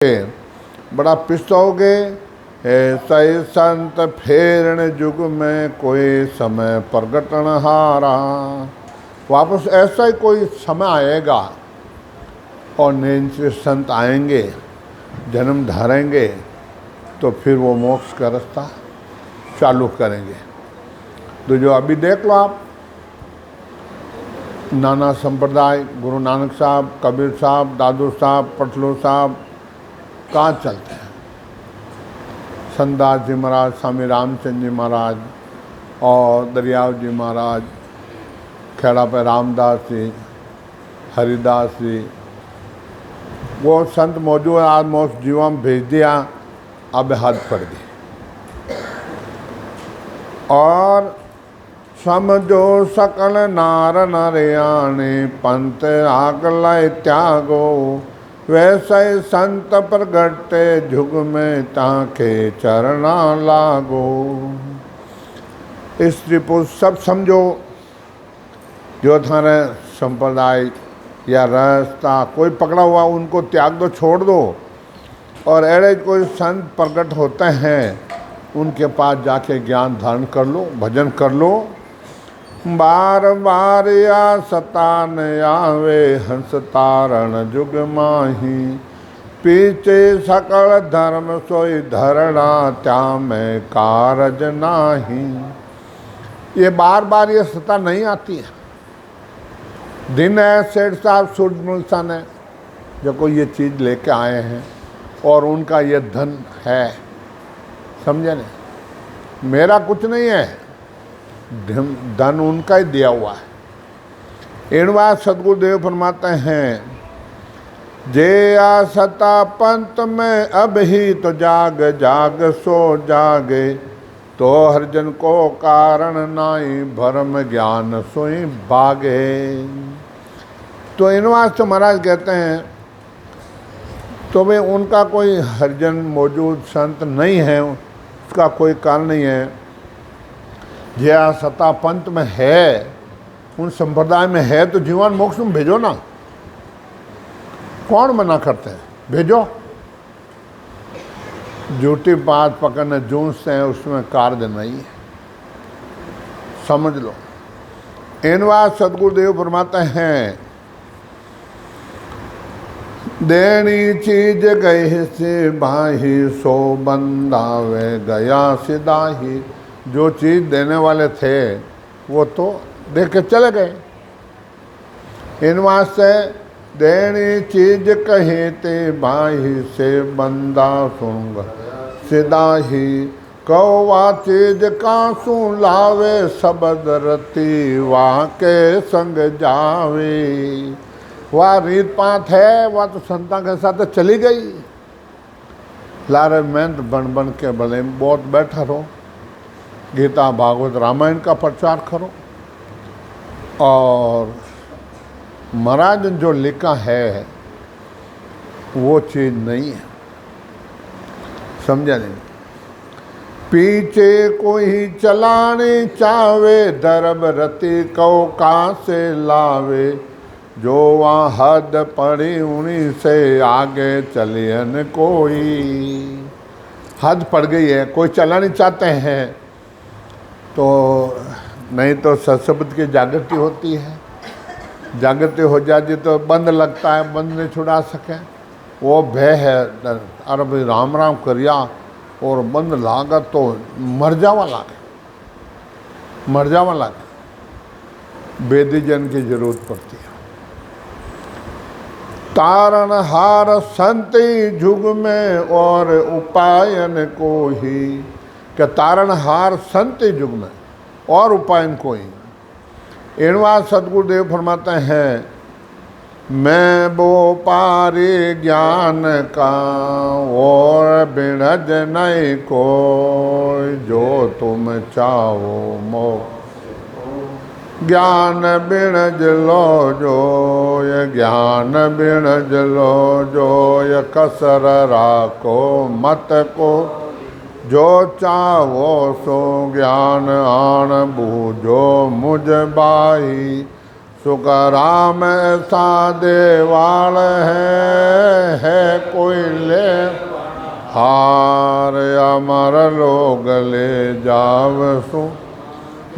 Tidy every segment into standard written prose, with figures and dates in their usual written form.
बड़ा पिसोगे। ऐसा ही संत फेरण युग में कोई समय प्रगटन हारा। वापस ऐसा ही कोई समय आएगा और नए से संत आएंगे, जन्म धरेंगे, तो फिर वो मोक्ष का रास्ता चालू करेंगे। तो जो अभी देख लो आप, नाना संप्रदाय, गुरु नानक साहब, कबीर साहब, दादू साहब, पटलू साहब कहाँ चलते हैं। संतदास जी महाराज, स्वामी रामचंद्र जी महाराज और दरियाव जी महाराज, खेड़ा पे रामदास जी, हरिदास जी, वो संत मौजूद। आज मोक्ष जीवन भेज दिया, अब हद पड़ गई। और समझो सकल नार नरयाने पंथ आग लय त्यागो। वैसे संत प्रगटे जुग में ताके चरना लागो। स्त्री पुरुष सब समझो, जो थाने संप्रदाय या रास्ता कोई पकड़ा हुआ उनको त्याग दो, छोड़ दो। और ऐसे कोई संत प्रकट होते हैं, उनके पास जाके ज्ञान धारण कर लो, भजन कर लो। बार बार या सतान आवे हंस तारण जुग माही। पीछे सकल धर्म सोई धरणा त्या में कारज नाही। ये बार बार ये सता नहीं आती है। दिन है सेठ साहब सूरजमल है जो कोई ये चीज़ लेके आए हैं और उनका ये धन है, समझे नहीं, मेरा कुछ नहीं है, धन उनका ही दिया हुआ है। इन बात सदगुरुदेव फरमाते हैं, जे आ सता पंत में अब ही तो जाग जाग सो जागे। तो हरिजन को कारण नाई भरम ज्ञान सोई भागे। तो इन वास्ते महाराज कहते हैं, तो वे उनका कोई हरिजन मौजूद संत नहीं है, उसका कोई कारण नहीं है। यह सत्ता पंथ में है, उन संप्रदाय में है, तो जीवन मोक्ष में भेजो ना। कौन मना करते हैं, भेजो। झूठी बात पकड़ने जूझते हैं, उसमें कार्य नहीं है, समझ लो। इन बात सदगुरुदेव फरमाते हैं, देनी चीज गई से बाही सो बंदावे गया सिदाही। जो चीज़ देने वाले थे वो तो दे के चले गए। इन वास्ते देनी चीज कही ते बाही से बंदा सुन सिदाही। कौवा चीज कासू लावे सबद रती वहाँ के संग जावे। वह रीत पात है, वह तो संता के साथ चली गई। लारे मेहनत बन बन के भले बहुत बैठा रहो, गीता भागवत रामायण का प्रचार करो। और महाराज जो लिखा है वो चीज़ नहीं है, समझा नहीं। पीछे कोई चलाने चावे दरब रति को कहाँ से लावे। जो वहाँ हद पड़ी उन्हीं से आगे चलियन कोई। हद पड़ गई है, कोई चलाना चाहते हैं तो नहीं तो सत्सबद की जागृति होती है। जागृति हो जाती तो बंद लगता है, बंद नहीं छुड़ा सके, वो भय है। अरे भाई राम राम करिया और बंद लागा तो मर जावा लागे, मर जावा लागे। वेदी जन की जरूरत पड़ती है। तारण हार संति जुग में और उपायन को ही। कि तारण हार संति युग में और उपायन को ही। इनवा सदगुरुदेव फरमाते हैं, मैं वो पारी ज्ञान का और बिणज नहीं को। जो तुम चाहो मोक्ष ज्ञान बिणज लो जो। ये ज्ञान बिणज लो जो। ये कसर राखो मत को। जो चाहो सो ज्ञान आन बूझो मुझ बाही। सुखराम ऐसा देवाल है कोई ले हार अमर लोग ले जावसु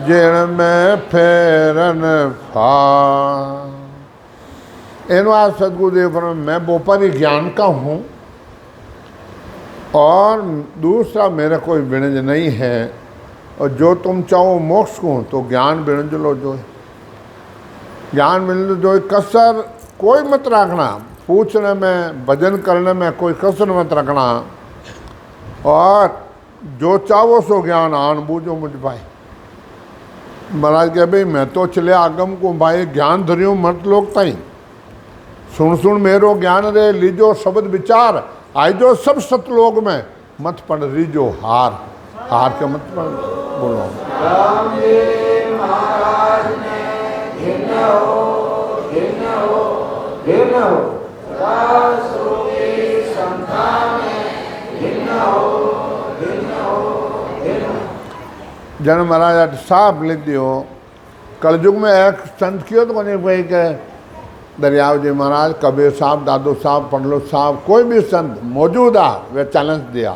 जिन में फेरन फार। इन बात सदगुरुदेव पर मैं बोपारी ज्ञान का हूँ और दूसरा मेरा कोई विणज नहीं है, और जो तुम चाहो मोक्ष को तो ज्ञान विणज लो जो है, ज्ञान मिलने जो कसर कोई मत रखना, पूछने में भजन करने में कोई कसर मत रखना, और जो चाहो सो ज्ञान आन बूझो मुझ भाई। महाराज कहे भाई मैं तो चले आगम को भाई ज्ञान धरियो मत लोग ताई, सुन सुन मेरो ज्ञान रे लीजो शब्द विचार आइजो सब सतलोक में मत पढ़ रीजो हार। हार के मत पढ़ बोलो। जन महाराज साफ लिख दियो कलयुग में एक संत कियो तो कोनी भाई के दरियाव जी महाराज कबीर साहब दादू साहब पंडलो साहब कोई भी संत मौजूद आ वे चैलेंज दिया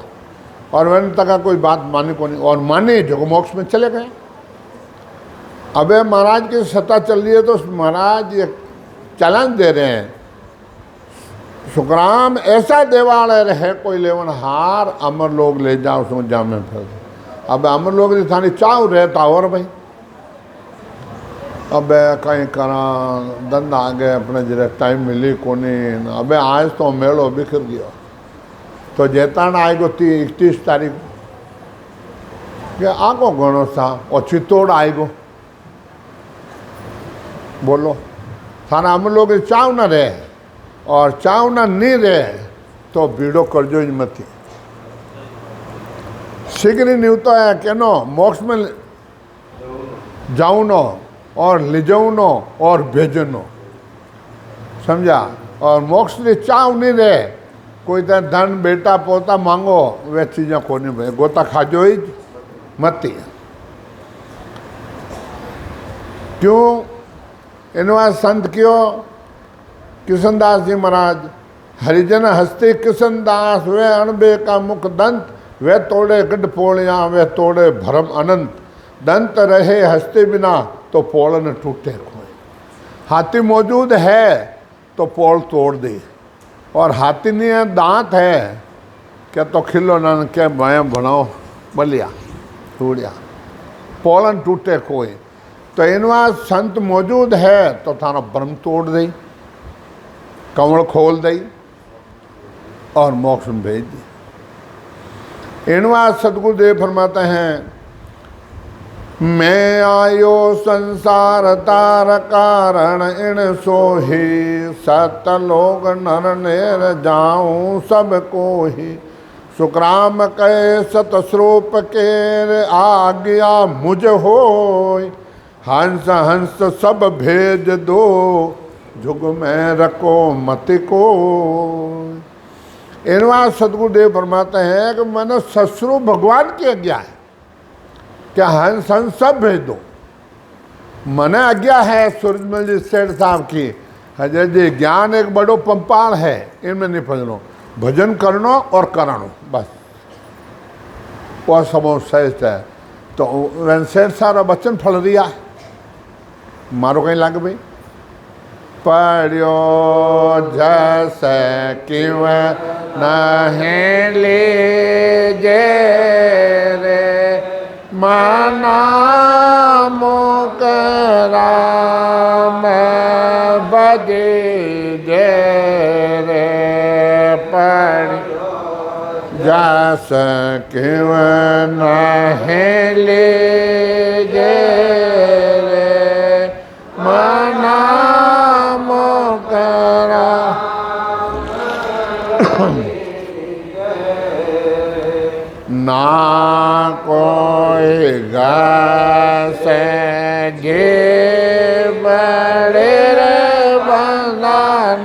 और मैंने तक कोई बात मानी को नहीं, और मानी जो मोक्ष में चले गए। अबे महाराज की सत्ता चल रही है तो महाराज ये चैलेंज दे रहे हैं, सुखराम ऐसा देवाल है कोई लेवन हार अमर लोग ले जाओ उसमें जामे फिर। अब अमर लोग थानी चाव रहता और भाई अब कहीं करा धंधा आ गए अपने जरा टाइम मिली को नहीं। अब आज तो मेलो बिखर गया तो जेतान आएगो 31 तारीख के आगो घणो सा और चित्तौड़ आएगो बोलो थाना हम लोग चाव न रहे और चाव न नहीं रहे तो भीड़ो करजो ही मत शीघ्र निवतो है केनो मोक्ष में जाऊनो और लिजौनो और भेजनो समझा। और मोक्ष की चाव नहीं रहे कोई तो धन बेटा पोता मांगो वे चीज़ें को नहीं भाई गोता खाजो ही मती। क्यों इनवा संत क्यों किशनदास जी महाराज हरिजन हस्ते किशनदास वे अणबे का मुख दंत वे तोड़े गढ़ पोलिया वे तोड़े भरम अनंत दंत रहे हंसते बिना तो पोल न टूटे कोई। हाथी मौजूद है तो पोल तोड़ दे और हाथी नहीं है दांत है क्या तो खिलो न क्या व्यायाम बनाओ बलिया टूटिया पोलन टूटे कोई। तो इनवा संत मौजूद है तो थाना ब्रह्म तोड़ दई कमल खोल दई और मोक्ष में भेज दी। इनवा सदगुरुदेव फरमाते हैं मैं आयो संसार तार कारण इन सोही सत लोग नर नेर जाऊं सब को ही सुखराम कहे सतस्वरूप के आज्ञा मुझ होय हंस हंस सब भेज दो जुग में रखो मत को। इनवा सदगुरुदेव फरमाते हैं कि मैंने ससुर भगवान की आज्ञा है क्या हंस हंस सब भेज दो। मने आज्ञा है सूरजमल जी सेठ साहब की हजरत जी ज्ञान एक बड़ो पंपाल है इनमें नहीं फंसनो भजन करनो और करानो बस वह सब श्रेष्ठ है। तो सेठ साहब बच्चन फल रिया है मारो कहीं लग भाई पढ़ो जैसे क्यों नहीं लीजे रे माना मुकरा में बजे जे रे पढ़ जैसे क्यों नहीं लीजे रे माना मुकरा ना कोई गासे जे बड़े रे बंधन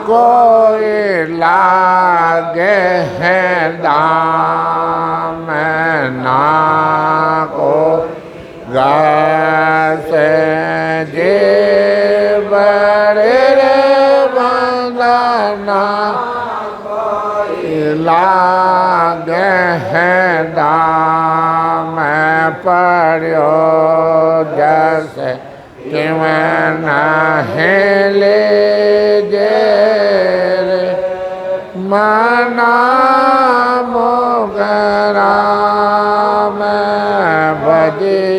कोई लागे है दाम ना को गासे जे लागे है दाम पड़ो जैसे कि मैं नहीं ले जे मना मोगरा में बजी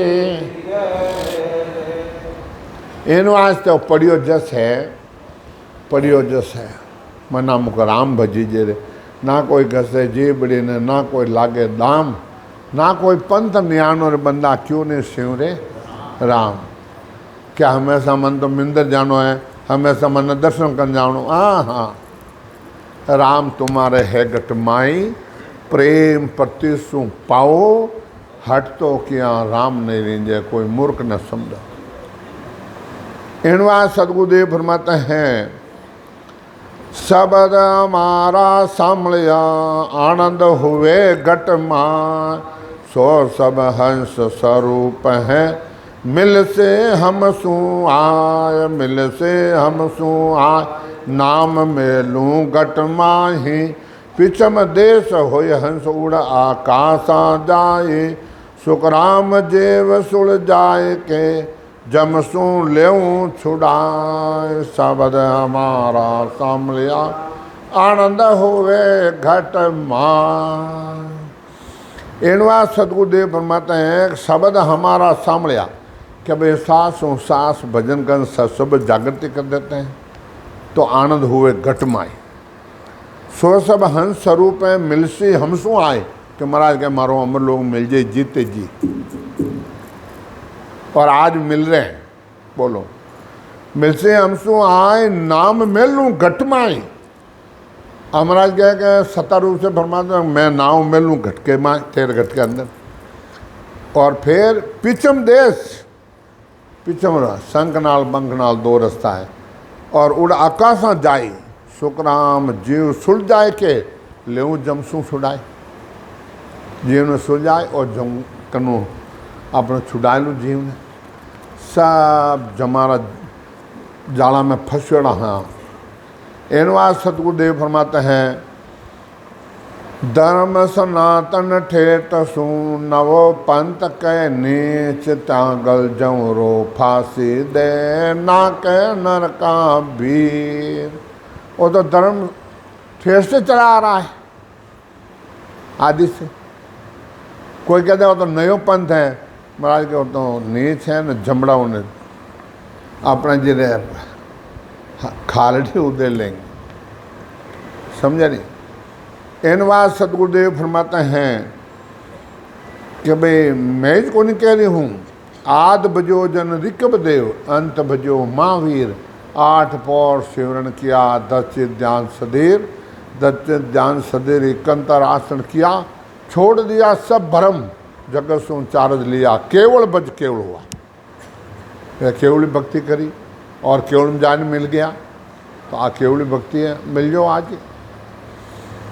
एनो आज तो पढ़ियो जस है मना मुख राम भजी जे रे ना कोई घसे जीबड़ी ने ना कोई लागे दाम ना कोई पंथ न्यानो रे बंदा क्यों ने स्यों रे राम। क्या हमेशा मन तो मिंदर जानो है, हमेशा मन दर्शन कर जानो। हाँ हाँ राम तुम्हारे है गट माई प्रेम प्रतिसु पाओ हट तो किया राम नहीं रेंजे कोई मूर्ख न समझो। इनवा सदगुरुदेव फरमाते हैं शब्द हमारा सामलिया आनंद हुए घट मां सो सब हंस स्वरूप है मिल से हम सू आय मिल से हम सू आय नाम मेलूं घट माही पिछम देश होय हंस उड़ आकाशा जाए सुखराम जेव सुड़ जाए के जमसू लेऊं छुड़ाए शब्द हमारा सामलिया आनंद होवे घट मां। एनवा सदगुरुदेव फरमाते हैं शब्द हमारा सामलिया कि भाई सांस भजन कर सब जागृति कर देते हैं तो आनंद हुए घट माई सो सब हंस स्वरूप है मिलसी हमसू आए कि महाराज के मारो अमर लोग मिल जाए जीते जी और आज मिल रहे हैं। बोलो मिलसे हमसू आए नाम मिलूं घट माई। महाराज कह के सत्ता रूप से फरमाते हैं मैं नाव मिलूं घट के माए तेरे घट के अंदर। और फिर पिछम देश पिछम संक नाल बंक नाल दो रास्ता है और उड़ आकाशा जाए सुखराम जीव सुड़ जाए के ले जमसू छुड़ाए जीव ने सुड़ जाए और जम कनु अपने छुड़ा लूँ जीव ने सब जमारा जाला में फंसड़ा। हाँ एनवा सतगुरुदेव फरमाते हैं धर्म सनातन ठेठ सू नवो पंथ के नीच त्यागल जौरो फांसी दे ना के नरका वीर। वो तो धर्म ठेठ से चला आ रहा है आदि से। कोई कहते हो तो नयो पंथ है महाराज के तो नीच है न जमड़ा ने अपना जी खालड़ी उदे लेंगे समझा नहीं। एनवा सतगुरुदेव फरमाते हैं कि भाई मैं को नहीं कह रही हूँ आद बजो जन रिकब देव अंत बजो महावीर 8 पौर सिमरन किया 10 ध्यान सधीर 10 ध्यान सधीर एकंतर आसन किया छोड़ दिया सब भरम जगत सो चारज लिया केवल बज केवल हुआ। केवली भक्ति करी और केवल में जान मिल गया तो आ केवली भक्ति है मिल जाओ आज।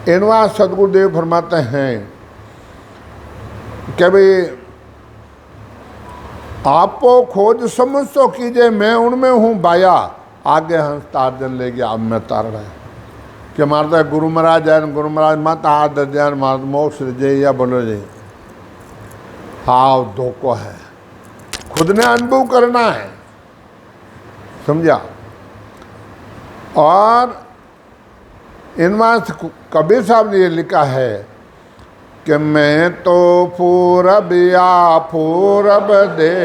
एनवा सदगुरुदेव फरमाते हैं कि भाई आपो खोज समझ तो कीजिए मैं उनमें हूँ बाया आगे हंस तार्जन ले गया अब मैं तार रहा है कि मारता गुरु महाराज है गुरु महाराज मत हाथ दर्जन मार मोक्ष जय या बोलो जय। हाव धोखो है खुद ने अनुभव करना है समझा। और इनमें कबीर साहब ने ये लिखा है कि मैं तो पूरब या पूरब दे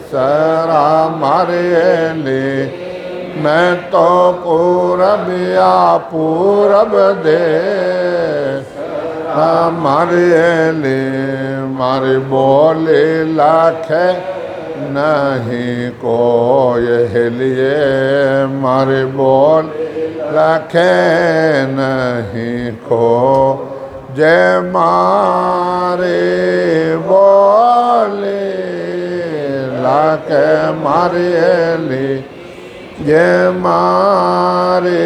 सरा मारे ले मैं तो पूरब या पूरब दे मारे ले मारे बोले लाख नहीं कोई लिए मारे बोल रखे नहीं को जय मारे बोले लाके मारे ले जय मारे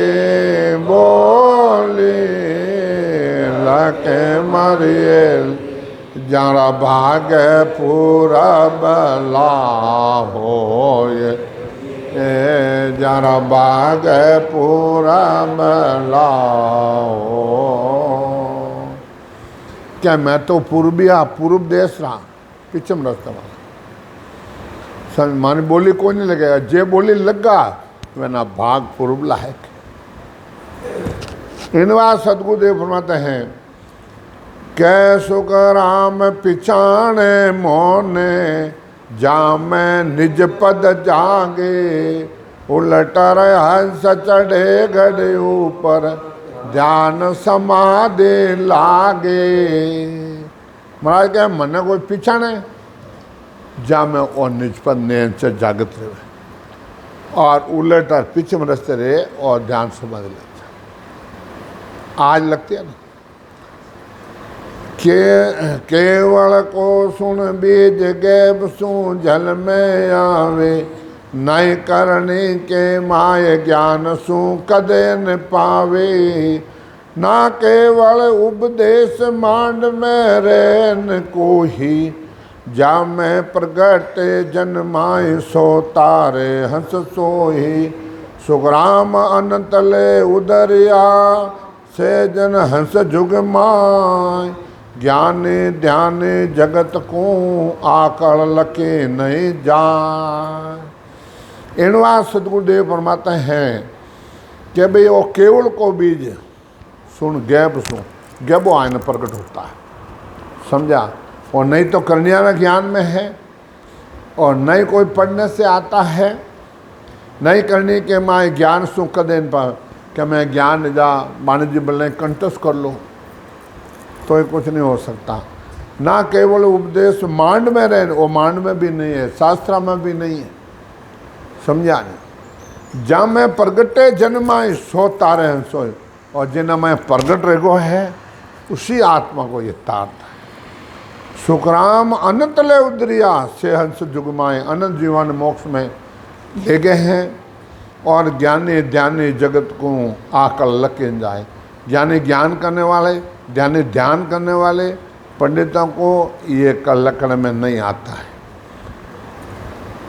बोले लाके मारे जरा भाग पूरा बला हो जरा भाग पूरा बला हो क्या मैं तो पूर्व देश रहा, पिछम रास्ता वाला माने बोली कोई नहीं लगेगा, जे बोली लगा वरना भाग पूर्व लायक। इनवा सदगुरुदेव फरमाते हैं, कै सुख राम पिछाणे मोने, जामै निज पद जागे, उलटर हंस चढ़े गढ़े ऊपर, ध्यान समाधि लागे। महाराज क्या मन कोई पिछाणे, जामै और निज पद नैन से जागत रहे, और उलटर पिछम रस्ते रहे और ध्यान समाधि लगता। आज लगती है ना, केवल को सुन बीज गैब सू जल में आवे, नई करनी के माय ज्ञान सू कदे न पावे, ना केवल उपदेश मांड में रहन कोही, जा मैं प्रगटे जन्माय सो तारे हंस सोही, सुखराम अनंत ले उदरिया, से जन हंस जुग माय, ज्ञाने ध्याने जगत को आकड़ लके नहीं जाए। इनवा सदगुरुदेव फरमाते हैं कि भाई वो केवल को बीज सुन गैब सुन, गैबो आयन प्रकट होता है, समझा। और नहीं तो कन्या ज्ञान में है, और नहीं कोई पढ़ने से आता है, नहीं करने के माए ज्ञान सुख देन पर क्या मैं ज्ञान जा वाणिज्य बल्ले कंटस्ट कर लो तो ये कुछ नहीं हो सकता। ना केवल उपदेश मांड में रहे, वो मांड में भी नहीं है, शास्त्र में भी नहीं है, समझा नहीं। जा मैं प्रगटे जन्माए सो तारे हैं सोए, और जिन मैं प्रगट रेगो है उसी आत्मा को ये तारता है। सुखराम अनंत ले उदरिया, से हंस जुगमाए, अनंत जीवन मोक्ष में ले गए हैं, और ज्ञानी ध्यानी जगत को आकल लके जाए। ज्ञानी ज्ञान करने वाले, ध्यानी ध्यान करने वाले पंडितों को ये कलकड़ में नहीं आता है।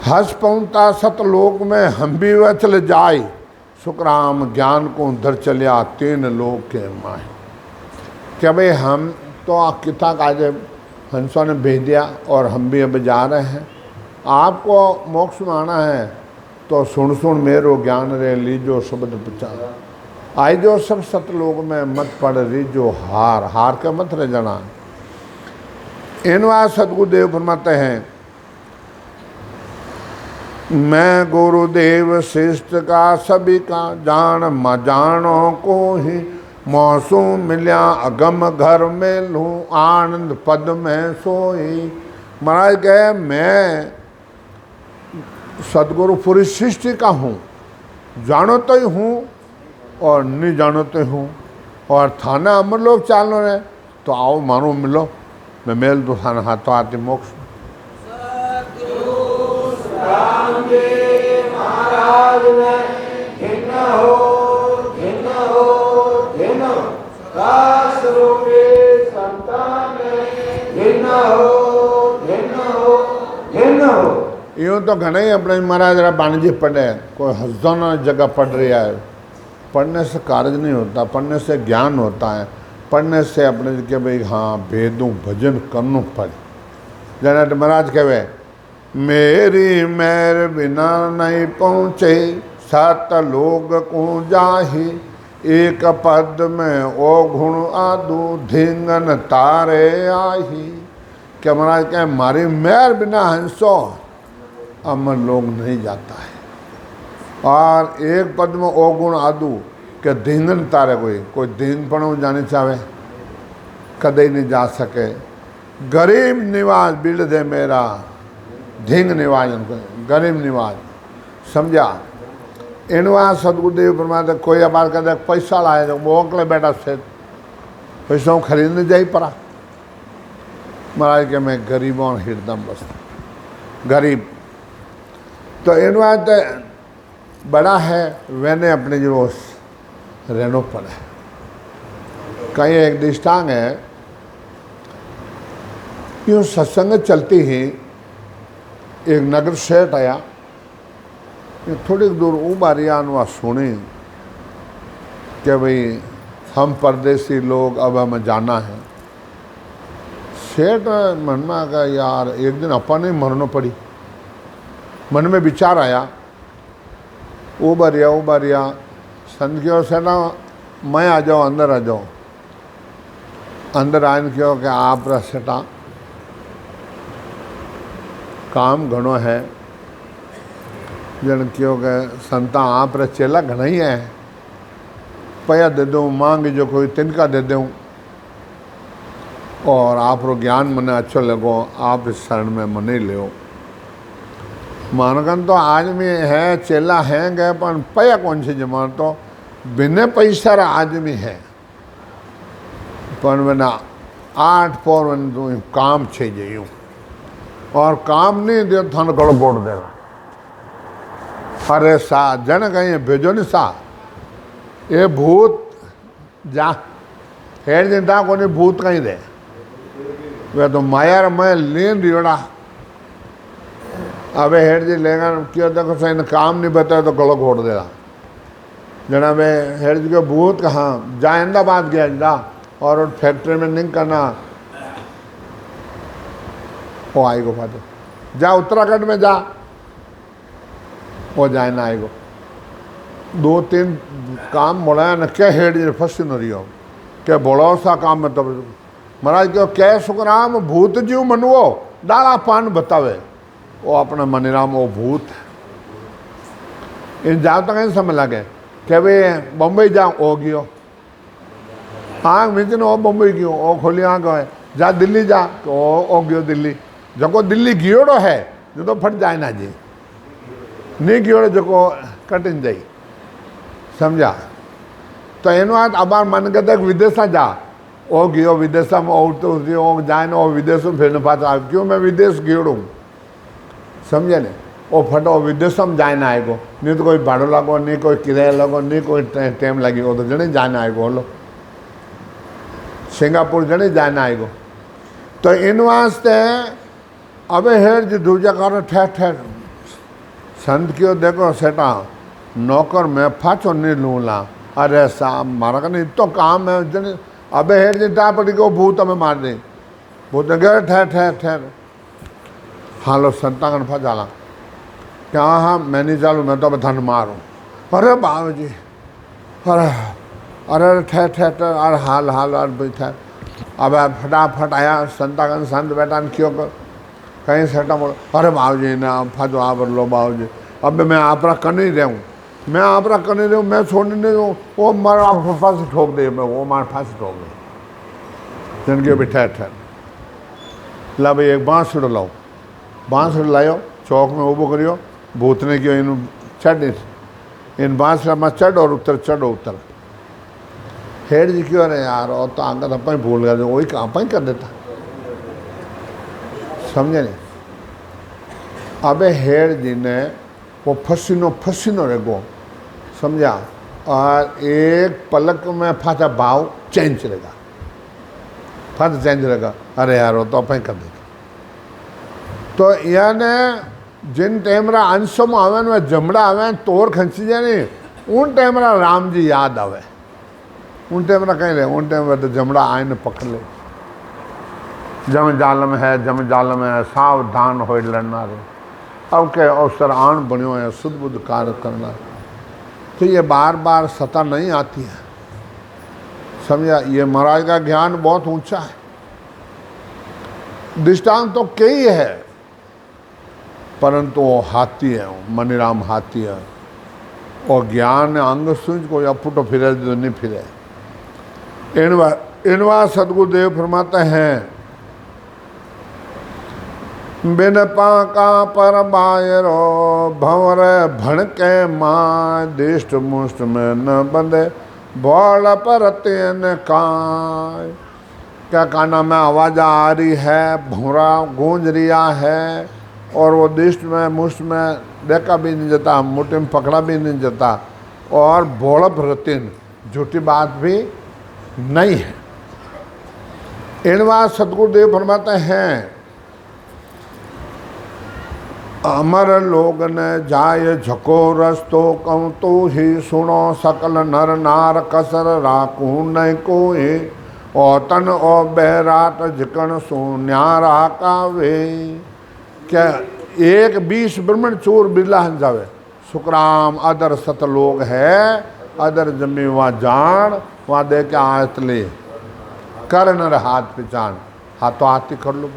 हंस पहुँचता सतलोक में हम भी वह चले जाए, सुखराम ज्ञान को धर चलिया तीन लोक के माए। क्या भाई हम तो कितना आज हंसों ने भेज दिया और हम भी अब जा रहे हैं, आपको मोक्ष में आना है तो सुन सुन मेरो ज्ञान रे लीजो शब्द प्रचार, आई जो सब सतलोक में मत पड़ रीजो हार, हार के मत रह जाना। इनवा सदगुरुदेव फरमाते हैं, मैं गुरुदेव श्रेष्ठ का सभी का जान म जानो को ही, मौसू मिल्या अगम घर में लूँ आनंद पद में सोई। महाराज कहे मैं सदगुरु पूरी सृष्टि का हूँ, जानो तो ही हूँ और नहीं जानो तो हूँ, और थाना अमर लोग चालो रहे तो आओ मानो मिलो, मैं मेल दो थाना हाथों आती मोक्ष। महाराज ने घिन हो दास रूपी संतान घिन हो। यूँ तो घने ही अपने महाराज जरा बाणजी पढ़े, कोई हजारों जगह पढ़ रहा है। पढ़ने से कार्य नहीं होता, पढ़ने से ज्ञान होता है, पढ़ने से अपने के भाई हाँ भेदूँ भजन करनू पड़े। जना महाराज कहे मेरी मेर बिना नहीं पहुँचे, सात लोग को जाही, एक पद में ओ गुण आदू धिंगन तारे आही। क्या महाराज कहे मारी मेर बिना हंसो अमर लोग नहीं जाता है, और एक पद में ओ गुण आदू के धिंगन तारे, कोई धिंग पड़ो जाने चाहे कदे नहीं जा सके। गरीब निवास बिल दे मेरा धिंग निवास, गरीब निवास, समझा। इनवा सदगुरुदेव परमात्मा कोई बार कहते पैसा लाए तो वो अकले बेटा से पैसा खरीदने जाई पड़ा। महाराज के मैं गरीबों हृदम बस गरीब तो इनवा तो बड़ा है, मैंने अपने जो रहनो पड़े। कहीं एक दृष्टांग है, यूँ सत्संग चलती ही एक नगर सेठ आया, थोड़ी दूर उबारियान वह सुनी कि भाई हम परदेसी लोग अब हमें जाना है, सेठ मन में आ गया यार एक दिन अपन ही मरना पड़ी। मन में विचार आया, उबरिया संत क्यों से ना मैं आ जाओ, अंदर आ जाओ। अंदर आने क्यों कि आप सेठा काम घणो है, जन क्यों के संता आप रे चेला घना ही है, पया दे दूँ मांग जो कोई तिनका दे दूँ, और आप रो ज्ञान मने अच्छो लगो, आप इस शरण में मने ले। मानकन तो आदमी है, चेला है गए, पर पया कौन सी जमान तो बिना पैसा रा आदमी है, पर बिना 8 पोर तो काम छे जाइयो, और काम नहीं दे थाने गड़ो बोड़ देगा। अरे सा जन कहीं भेजो नहीं सा, ये भूत जा हेर जिंदा को नहीं भूत कहीं दे, वे तो माया मैं लेन रियोड़ा। अबे हेड जी लेगा क्यों, देखो सही काम नहीं बताया तो गलो घोड़ देगा। जना वे हेड जी के भूत कहाँ जा, अहमदाबाद गया जा, और फैक्ट्री में नहीं करना, वो आएगो फादर, जा उत्तराखंड में जा, वो जाए ना आएगो। 2-3 काम बोला न क्या हेड जी फंसी न रही हो, क्या बोलो सा काम में, तब महाराज क्यों क्या सुखराम भूत जीव मनवो डाला पान बतावे, वो अपना मनीराम वो भूत इन जाओ तो कहीं समय लगे क्या भाई बम्बई जाओ, ओ गयो आँख मीचने वो बम्बई गयो, ओ खोली आँख है, जा दिल्ली जा तो ओ गयो दिल्ली, जो दिल्ली गियोड़ो है जो तो फट जाए ना जी, नहीं गियोड़ो जो कटिन जाई, समझा। तो इन बात अबार मन करता विदेशा जा, ओ गयो विदेश में, ओ जाए ना विदेश में फिर पाता, क्यों मैं विदेश गियोड़ू, समझे ने, वो फटो विदेश में जाए ना आएगो, नहीं तो कोई भाड़ो लगो, नहीं कोई किराया लगो, नहीं कोई टाइम लगी, वो तो जने जाना आएगो, बोलो सिंगापुर जने जाना आएगो। तो इन वास्ते अबे हेर जी दूजा करो ठहर ठहर, संत क्यों देखो सेटा नौकर मैं फाचो नहीं लूला, अरे साहब मारा का नहीं तो काम है जने, अबे हेर जी टापड़ी को भूत हमें मार दे, भूत गए ठहर ठहर ठहर, हालो संतागन फजाला क्या, हाँ मैं नहीं चालू, मैं तो बथन मारूँ, अरे बाबू जी, अरे अरे ठहर ठहर ठहर, अरे हाल हाल और बैठा, अब फटाफट आया संतागन संत बैठा क्यों कर कहीं सेटा बोलो, अरे बाबू जी ना फजो आप लो बाबू जी, अब मैं आप कर नहीं रहूँ, मैं आप कर नहीं रहूँ, मैं छोड़ने नहीं दूँ, वो मार आप फांसी ठोक दे, मैं वो मार फांसी ठोक दे, जन के भी ठहर ठहर ला भाई एक बाँसुड़ो लाओ, बाँसुड़ो लायो चौक में ऊबो करियो, भूतने क्यों इन चढ़ इन बाँसुड़ा में चढ़ और उतर चढ़ो उतर। हेड जी क्यों रहे यार, और तो आगे अपन ही भूल गए, वही काम अपन ही कर देता, समझे नहीं। अबे हेड जी ने वो फसीनो रेगो, समझा, और एक पलक में फाचा भाव चेंज रहेगा, फाचा चेंज रहेगा, अरे यार वो तो अपन ही कर देता। तो यानी जिन टाइमरा अंशों में आवे न जमड़ा आवे तोर खंची जाए नहीं, उन टाइमरा राम जी याद आवे, उन टाइमरा कहीं ले, उन टाइम तो जमड़ा आए न पकड़ ले, जम जालम है सावधान हो लड़ना रे, अब के अवसर आन बनो है शुद्ध बुद्ध कार्य करना। तो ये बार बार सता नहीं आती है, समझा। ये महाराज का ज्ञान बहुत ऊंचा है, दृष्टांत तो कई है, परंतु वो हाथी है, मनीराम हाथी है, और ज्ञान अंग सूझ को अपुटो फिरे तो नहीं फिरे। इनवा सदगुरुदेव फरमाते हैं, बिन पाका पर बायरो भंवर भणके माँ, दिष्ट मुष्ट में न बंधे भोल पर तेन काय। क्या काना में आवाज़ आ रही है, भूरा गूंज रिया है, और वो दिष्ट में मुष्ट में देखा भी नहीं जाता, मुट्ठी में पकड़ा भी नहीं जाता, और भोलप रतिन झूठी बात भी नहीं है। इनवा सदगुरुदेव फरमाते हैं, अमर लोग न जाय झको रस्तो कहूँ तो ही सुनो, सकल नर नार कसर राखू न कोई, और तन और बहराट झिकण सो न्यारा कावे। क्या एक 20 ब्रह्मण चोर बिरला हन जावे। सुखराम अदर सतलोक है, अदर जमी वहाँ जान, वहाँ दे के आयत ले कर नर हाथ पहचान, हाथों हाथी कर लो।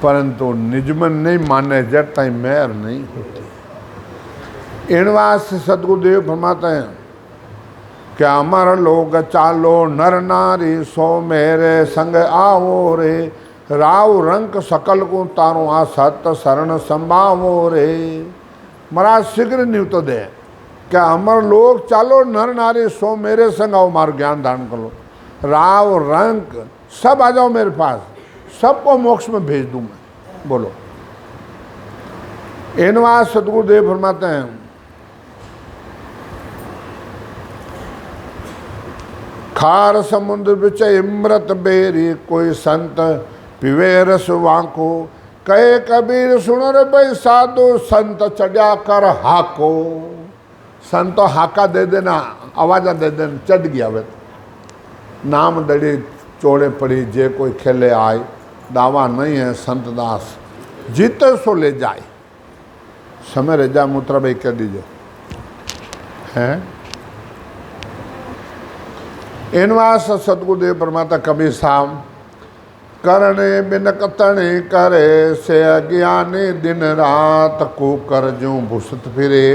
परंतु निजमन नहीं माने जट ताई मेहर नहीं होती। इनवास सदगुरुदेव फरमाते हैं क्या अमर लोग चालो नर नारी सो मेरे संग आओ रे। राव रंक सकल को तारो आ सत शरण संभावो रे। महाराज शीघ्र न्यूत दे क्या अमर लोग चालो नर नारी सो मेरे संग आओ, मारो ज्ञान धारण कर लो। राव रंक सब आ जाओ मेरे पास, सबको मोक्ष में भेज दूं मैं। बोलो। इनवा सदगुरुदेव फरमाते हैं खार समुद्र बिच इमृत बेरी, कोई संत पिवे रस वाको। कहे कबीर सुनो रे भाई साधु, संत चढ़ा कर हाको। संतो हाका दे देना, आवाजा दे देना, चढ़ गया वे। नाम दड़ी चोड़े पड़ी जे कोई खेले आए, दावा नहीं है संत दास जीते सो ले जाए। समय रेजा मूत्रा भाई कह दीजिए हैं। इनवास सदगुरुदेव परमात्मा कबीर साहब करने बिन कतने करे, से अज्ञानी दिन रात को कर जो भुसत फिरे।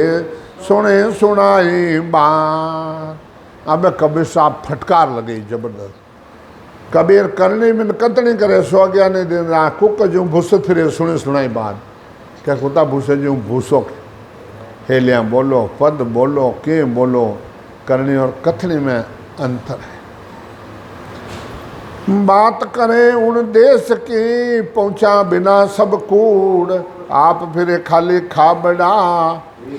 सुने सुनाई बात। अब कबीर साहब फटकार लगी जबरदस्त। कबीर करने बिन कतने करे, सो अज्ञानी दिन रात को कर जो भुसत फिरे। सुने सुनाई बात। क्या कुत्ता भूसे जो भूसो हेलिया बोलो, पद बोलो, के बोलो। करनी और कथनी में अंतर है। बात करें उन देश की, पहुंचा बिना सब कूड़। आप फिर खाली खाबड़ा,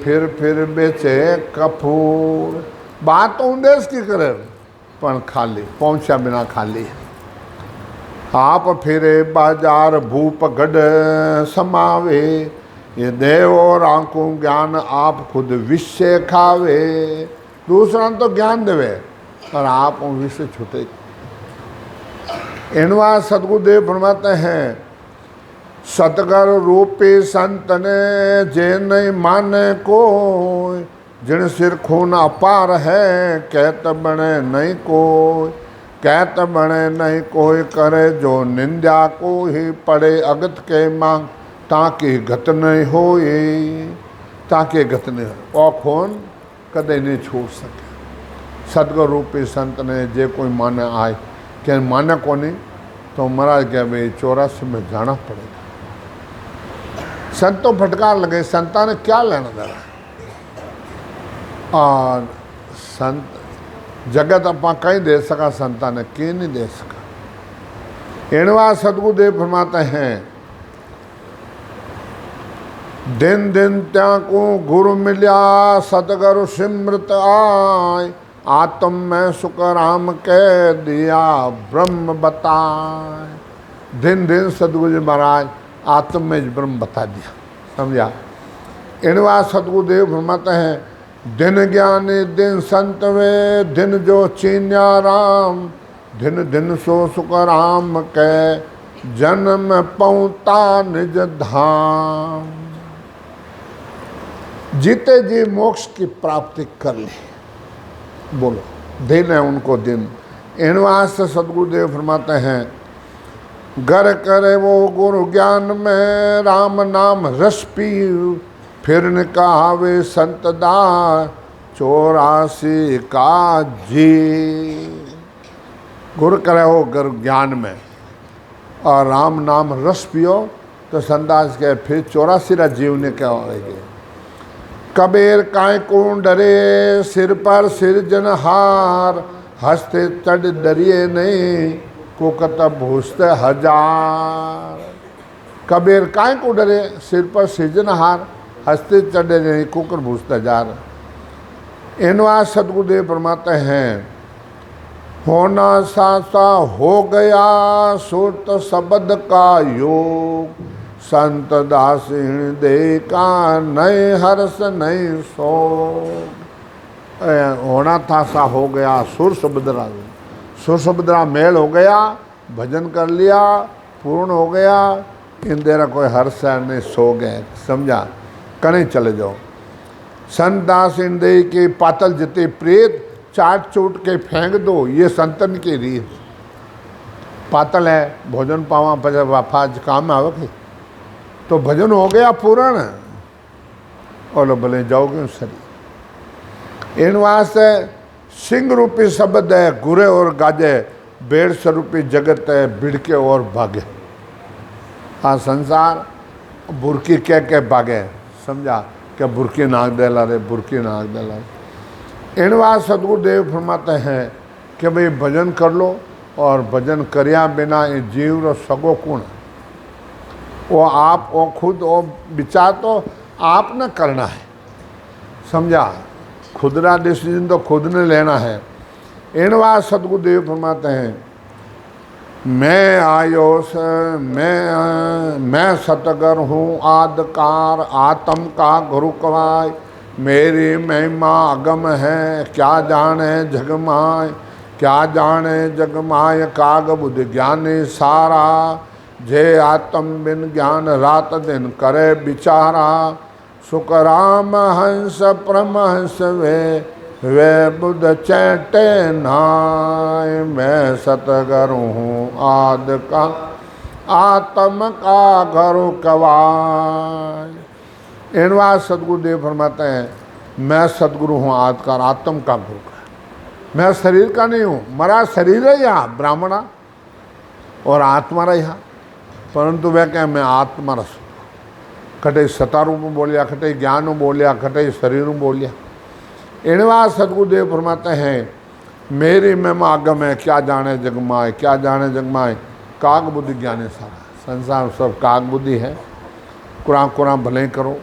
फिर बेचे कपूर। बात तो उन देश की करे पर खाली, पहुंचा बिना खाली। आप फिरे बाजार भूप गढ़ समावे। ये देव और आंखों ज्ञान आप खुद विषय खावे। दूसरा तो ज्ञान देवे और आप विषय छूटे। इनवा सदगुरुदेव फरमाते हैं सतगर रूपी संत ने, जे नहीं माने को। जिन सिर खून अपार है, कहत बने नहीं कोई। कहत बने नहीं कोई, करे जो निंदा को ही पड़े अगत के मांग। ताकि गत नहीं होए, ताकि गत नहीं हो। और खून कदे नहीं छूट सके। सदगुरु रूपी संत ने जे कोई माने आए, क्या माने को नहीं तो महाराज क्या भाई 84 में जाना पड़ेगा। संतों फटकार लगे, संता ने क्या लेना देना। और संत जगत अपा कहीं दे सका, संता ने की नहीं दे सका। इनवा सदगुरुदेव फरमाते हैं दिन दिन त्या को गुरु मिल्या, सतगुरु सिमृत आय। आत्म में सुख राम कह दिया, ब्रह्म बताए। दिन दिन सदगुरु जी महाराज आत्म में ब्रह्म बता दिया, समझा। इनवा सदगुरुदेव फरमाते हैं दिन ज्ञानी दिन संत वे, दिन जो चीन्या राम। दिन दिन सो सुख राम कह, जन्म पहुँता निज धाम। जीते जी मोक्ष की प्राप्ति कर ली। बोलो दिन है उनको दिन। इनवास सदगुरुदेव फरमाते हैं घर करे वो गुरु ज्ञान में, राम नाम रस पी। फिर न कहावे संत दास, 84 का जी। गुरु करे हो गुरु ज्ञान में और राम नाम रस पियो तो संदास के फिर 84 जीव ने क्या होएगी। कबीर काय को डरे, सिर पर सिरजनहार। हंसते चढ़ डरिए नहीं, कुकत भूसते हजार। कबीर काय को डरे, सिर पर सिरजनहार। हंसते चढ़े नहीं, कुकर भूसते हजार। इनवा सदगुरुदेव फरमाते हैं होना सासा हो गया, सुरत शब्द का योग। संत दास हृदय का नए हर्ष नए शोक। होना था सा हो गया, सुर शब्द राज सुसुभद्रा मेल हो गया, भजन कर लिया, पूर्ण हो गया, इंदिरा कोई हर शहर में सो गए, समझा, कहीं चले जाओ। संतदास इंद्र की पातल जिते प्रेत चाट चूट के फेंक दो, ये संतन की रीत। पातल है, भोजन पावा पर वाफा काम आवे के तो भजन हो गया पूर्ण, और भले जाओगे सरी। इन वास्ते सिंह रूपी शब्द है, गुरे और गाजे, बेड़ स्वरूपी जगत है, बिड़के और भागे। हाँ संसार बुरकी कह भागे, समझा, क्या बुरकी नाक देला रे, बुरकी नाक देला रे। इन बात सदगुरुदेव फरमाते हैं कि भाई भजन कर लो, और भजन करिया बिना ये जीव रो सगो कुण, वो आप वो खुद वो विचार तो आप न करना है, समझा, खुदरा डिसीजन तो खुद ने लेना है। इन बात सदगुरुदेव फरमाते हैं, मैं आयो से मैं सतगर हूँ आदकार, आत्म का गुरु कवाय, मेरी महिमा अगम है, क्या जाने जगमाय, क्या जाने जगमाय, काग बुद्धि ज्ञानी सारा, जे आत्म बिन ज्ञान रात दिन करे विचारा, सुख राम हंस परमहंस वे बुद्ध चैटे नाय, मैं सतगुरु हूँ आद का आत्म का गुरु कवाय। इन बात सदगुरुदेव फरमाते हैं, मैं सदगुरु हूँ आद का आत्म का गुरु का, मैं शरीर का नहीं हूँ, मरा शरीर है यहाँ ब्राह्मणा और आत्मा रहा, परंतु वह क्या मैं आत्मा रस, कटे सतारूप बोलिया, कटे ज्ञान बोलिया, कटे शरीर बोलिया। इनवा सदगुरुदेव फरमाते हैं, मेरी महिमा आगम है, क्या जाने जगमाए, क्या जाने जगमाए, काग बुद्धि ज्ञाने सारा, संसार सब काग बुद्धि है, कुरान कुरान भले करो,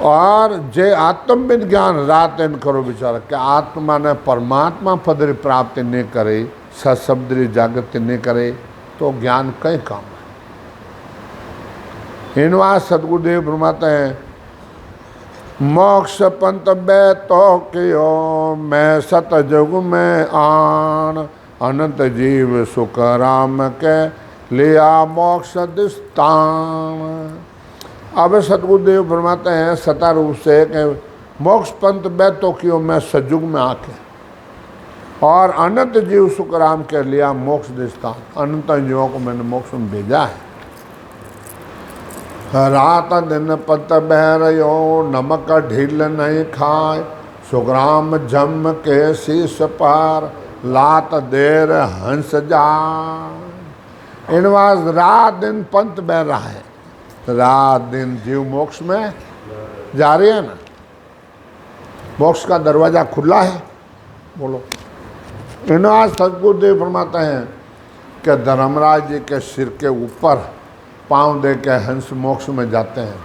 और जे आत्म बिन ज्ञान रात दिन करो विचार, क्या आत्मा ने परमात्मा पद प्राप्ति नहीं करे, सशब्द जागृति नहीं करे, तो ज्ञान कई काम है। इनवा सदगुरुदेव फरमाते हैं, मोक्ष पंथ बे तो कियो, मैं सतजुग में आन, अनंत जीव सुख राम के लिया मोक्ष दिस्तान। अब सतगुरुदेव फरमाते हैं सता रूप से कि मोक्ष पंथ बे तो कियो, मैं सतयुग में आके, और अनंत जीव सुख राम के लिया मोक्ष दिस्तान, अनंत जीवों को मैंने मोक्ष में भेजा है। रात दिन पत बह रहो, नमक ढील नहीं खाए, सुग्राम जम के शीश पार, लात देर हंस जाए। इनवास रात दिन पंथ बह रहा है, रात दिन जीव मोक्ष में जा रही है ना, मोक्ष का दरवाजा खुला है। बोलो, इनवास सतगुरुदेव फरमाते हैं कि धर्मराज जी के सिर के ऊपर पाँव दे के हंस मोक्ष में जाते हैं।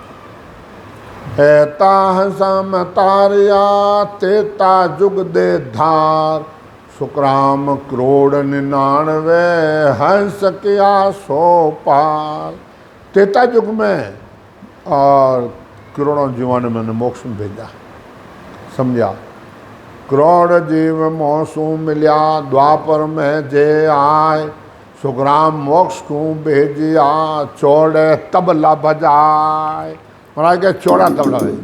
एता हंसम तारिया तेता जुग दे धार, सुखराम करोड़ 99 हंस किया सो पार। तेता युग में और करोड़ों जीवन में मैंने मोक्ष में भेजा, समझा। करोड़ जीव मोसू मिलिया, द्वापर में जे आए, सुखराम मोक्ष को भेजिया, चौड़े तबला बजाए। महाराज के चौड़ा तबला है,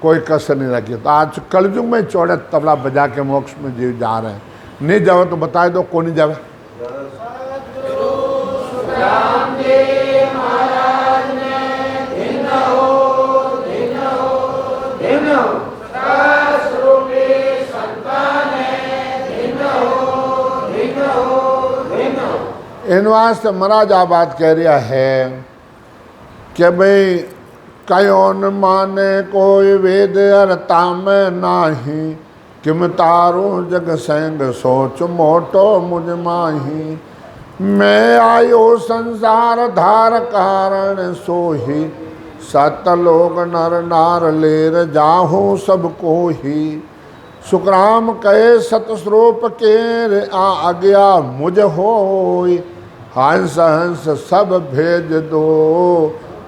कोई कसर नहीं रखी। तो आज कलयुग में चौड़े तबला बजा के मोक्ष में जीव जा रहे हैं। नहीं जावे तो बताए दो, कौन नहीं जावे? इन वास्ते महाराज आ बात कह रहा है कि भाई कयोन माने कोई वेद अरता में नाही, किम तारो जग संग सोच मोटो मुझ माही। मैं आयो संसार धार कारण सोही, सत लोग नर नार लेर जाहू सबको ही। सुखराम कहे सतस्वरूप के आ आज्ञा मुझ होई, हंस हंस सब भेज दो,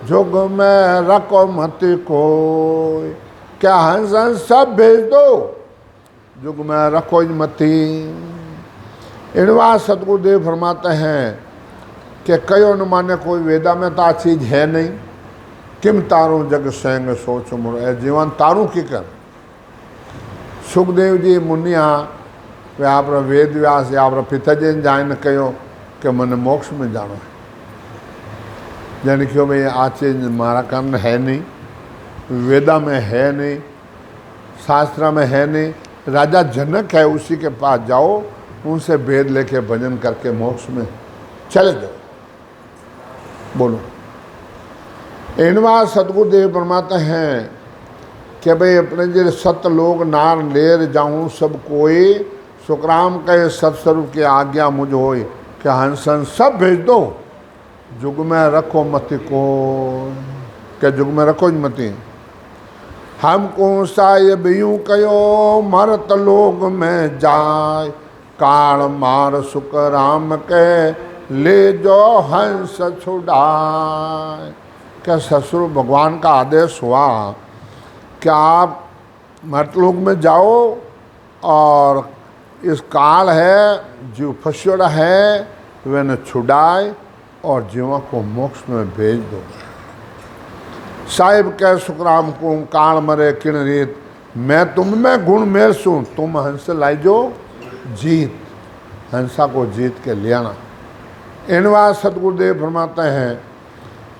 जुग में रखो मत कोई। क्या हंस हंस सब भेज दो, जुग में रखो मती। इनवा सतगुरुदेव फरमाते हैं कि कयो न माने कोई वेदा में ता चीज है नहीं, किम तारू जग सेंग सोच मुड़ ए जीवन तारू की कर। सुखदेव जी मुनिया वे आप वेद व्यास या आप पिताजी ने जान कहो कि मैंने मोक्ष में जाना है, यानी कि भाई आ चीज मारा कारण है नहीं, वेदा में है नहीं, शास्त्र में है नहीं, राजा जनक है उसी के पास जाओ, उनसे वेद लेके भजन करके मोक्ष में चले जाओ। बोलो। इनवा सतगुरुदेव फरमाते हैं कि भाई अपने जो सत लोग नार लेर जाऊं सब कोई, सुखराम कहे सत्स्वरूप की आज्ञा मुझ होए कि हंसन सब भेज दो, जुग में रखो मति को, क्या जुग में रखो मति। हमको साहेब यूं कयो मरत लोग में जाय, काल मार सुख राम के ले जो हंस छुड़ाए। क्या ससुर भगवान का आदेश हुआ कि आप मर्तलोक में जाओ और इस काल है जीव फस्योड़ा है वे न छुड़ाए और जीवों को मोक्ष में भेज दो। साहिब कह सुखराम को काल मरे किण रीत, मैं तुम में गुण मेर सूं, तुम हंस लाई जो जीत, हंसा को जीत के ले आना। इनवा सतगुरुदेव फरमाते हैं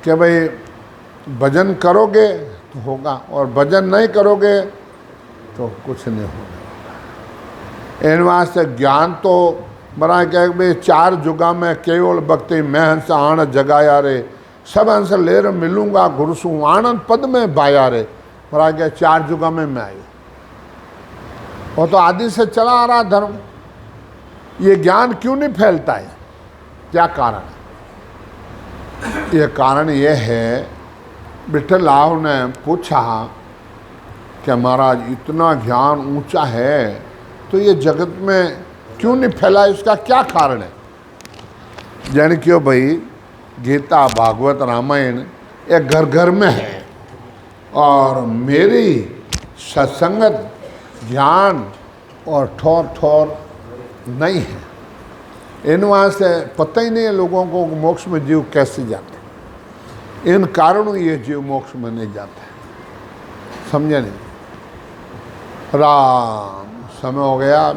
कि भाई भजन करोगे तो होगा और भजन नहीं करोगे तो कुछ नहीं होगा। इन वास्ते ज्ञान तो बरा क्या भाई चार जुगा में केवल भक्ति मैं हंस आण जगाया रे, सब हंस लेर मिलूंगा गुरुसु आनंद पद में बाया रे। बरा क्या चार जुगा में मैं आई, वो तो आदि से चला आ रहा धर्म। ये ज्ञान क्यों नहीं फैलता है, क्या कारण? ये कारण ये है, विठल राव ने पूछा कि महाराज इतना ज्ञान ऊंचा है तो ये जगत में क्यों नहीं फैला, इसका क्या कारण है? जान क्यों भाई गीता भागवत रामायण एक घर घर में है और मेरी सत्संगत ज्ञान और ठोर ठोर नहीं है। इन वहाँ से पता ही नहीं है लोगों को मोक्ष में जीव कैसे जाते, इन कारणों ये जीव मोक्ष में नहीं जाता है। समझे नहीं? राम समय हो गया।